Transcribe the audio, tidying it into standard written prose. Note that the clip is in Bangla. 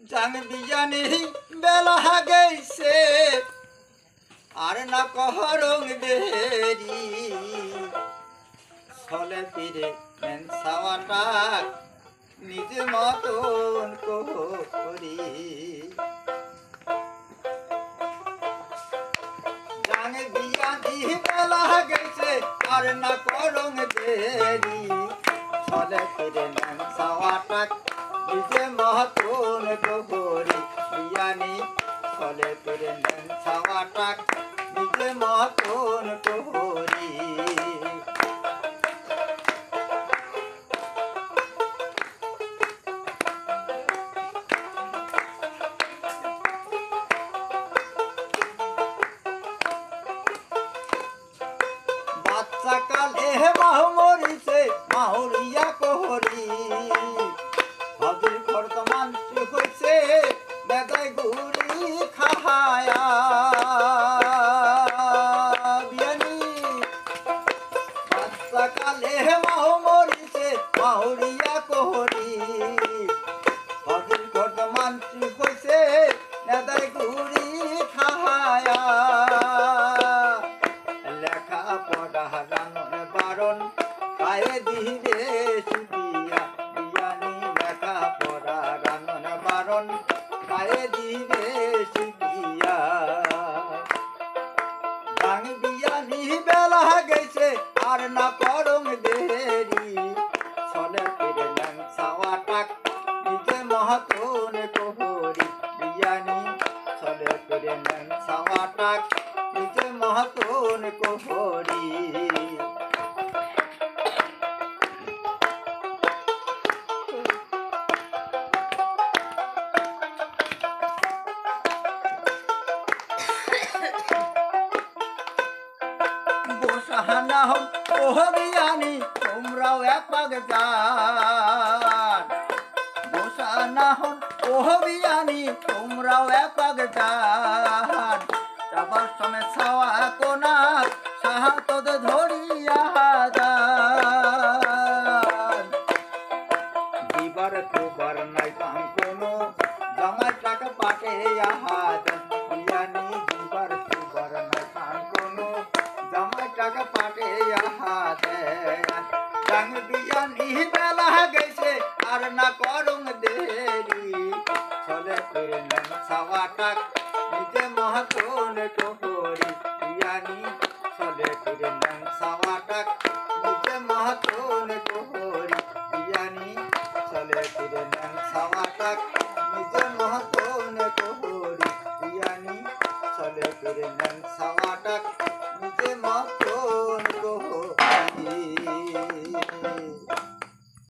জাং বিজানি বেলা গেছে আর না কহরং দেরি ছলে ফিরে সাওয়াটা নিজে মতন করি জাং বিজানি বেলা গেছে আর না করং দেরি ছলে ফিরে সাওয়াটা নিজে মতন করি বিয়ানি ছলে ফিরে সাওয়াটা নিজে মতন করি বাচ্চা কালে মাহু মরিছে মাহুরিয়া কোহরি হজুর বর্তমান হইছে বেদায় গুড়ি খাহায়া বিয়ানি বাচ্চা কালে মাহু মরিছে মাহুরিয়া কোহরি হজুর বর্তমান হইছে বেদায় গুড়ি খাহায়া লেখা পড়া রানন বারণ গায়ে দিবে সুবিয়া বিয়ানি লেখা পড়া রানন বারণ গায়ে দিবে সুবিয়া গাং বিয়ানি বেলা গেছে আর না করং দেরি ছলে ফিরে নেন সাওয়াটাক নিজে মহতন কোহরি বিয়ানি ছলে ফিরে নেন সাওয়াটাক নিজে মহতন কোহরি বসাহানা হম ওহবিয়ানি তোমরাও এক পাগ যান বসাহানা হম ওহবিয়ানি তোমরাও এক পাগ যান যাবার সময় ছাওয়া কোনা সাহাতদ ধরিয়া যান দিবার তোবার নাই পান কোনো জামাই টাকা পাটে আহাদ বিয়ানি দিবার তোবার নাই পান কোনো জামাই টাকা পাটে আহাদ জাং বিয়ানি বেলা গেছে আর না করং দেরি ছলে ফিরে নেন সাওয়াটাক নিজে মহতন কোহরি বিয়ানি ছলে ফিরে নেন সাওয়াটাক